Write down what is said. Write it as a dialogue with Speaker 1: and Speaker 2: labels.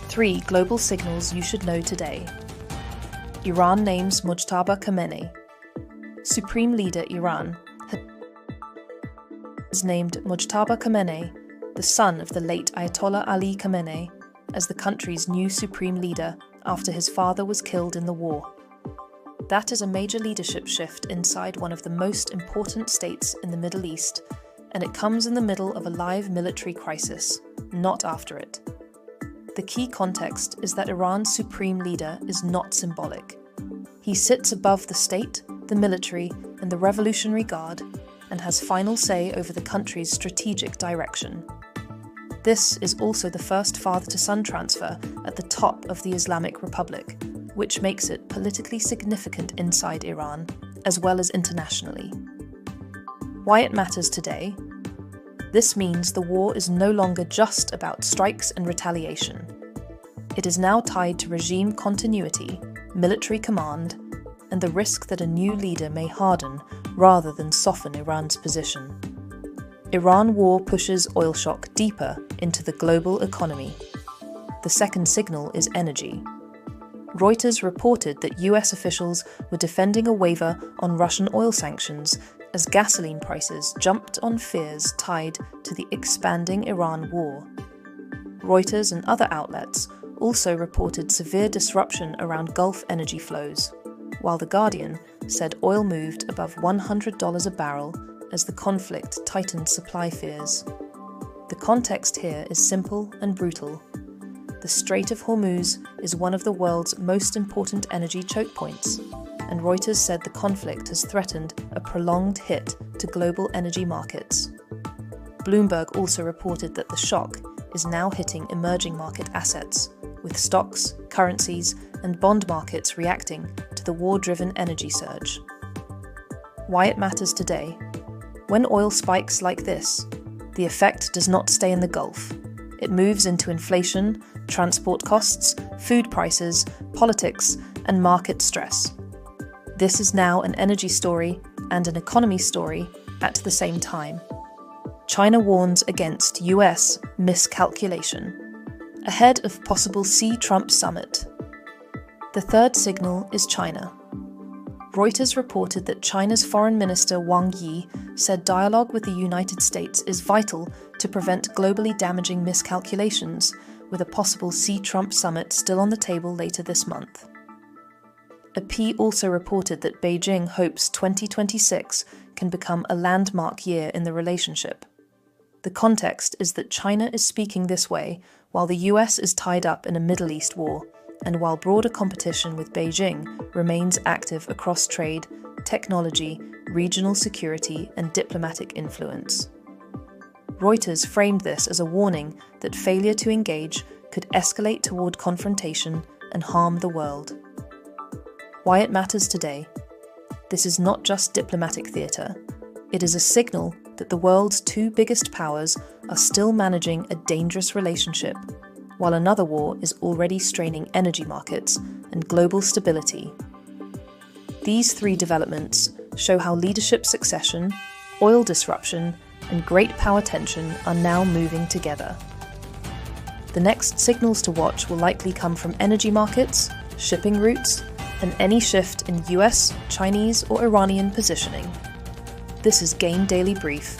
Speaker 1: 3 global signals you should know today. Iran names Mojtaba Khamenei. Supreme Leader Iran has named Mojtaba Khamenei, the son of the late Ayatollah Ali Khamenei, as the country's new supreme leader after his father was killed in the war. That is a major leadership shift inside one of the most important states in the Middle East, and it comes in the middle of a live military crisis, not after it. The key context is that Iran's supreme leader is not symbolic. He sits above the state, the military, and the Revolutionary Guard, and has final say over the country's strategic direction. This is also the first father-to-son transfer at the top of the Islamic Republic, which makes it politically significant inside Iran, as well as internationally. Why it matters today? This means the war is no longer just about strikes and retaliation. It is now tied to regime continuity, military command, and the risk that a new leader may harden rather than soften Iran's position. Iran war pushes oil shock deeper into the global economy. The second signal is energy. Reuters reported that US officials were defending a waiver on Russian oil sanctions as gasoline prices jumped on fears tied to the expanding Iran war. Reuters and other outlets also reported severe disruption around Gulf energy flows, while The Guardian said oil moved above $100 a barrel as the conflict tightened supply fears. The context here is simple and brutal. The Strait of Hormuz is one of the world's most important energy choke points, and Reuters said the conflict has threatened a prolonged hit to global energy markets. Bloomberg also reported that the shock is now hitting emerging market assets, with stocks, currencies, and bond markets reacting to the war-driven energy surge. Why it matters today? When oil spikes like this, the effect does not stay in the Gulf. It moves into inflation, transport costs, food prices, politics, and market stress. This is now an energy story and an economy story at the same time. China warns against US miscalculation, ahead of possible Xi-Trump summit. The third signal is China. Reuters reported that China's Foreign Minister Wang Yi said dialogue with the United States is vital to prevent globally damaging miscalculations, with a possible Xi-Trump summit still on the table later this month. AP also reported that Beijing hopes 2026 can become a landmark year in the relationship. The context is that China is speaking this way while the US is tied up in a Middle East war, and while broader competition with Beijing remains active across trade, technology, regional security, and diplomatic influence. Reuters framed this as a warning that failure to engage could escalate toward confrontation and harm the world. Why it matters today? This is not just diplomatic theatre. It is a signal that the world's two biggest powers are still managing a dangerous relationship, while another war is already straining energy markets and global stability. These three developments show how leadership succession, oil disruption, and great power tension are now moving together. The next signals to watch will likely come from energy markets, shipping routes, and any shift in US, Chinese, or Iranian positioning. This is Gain Daily Brief.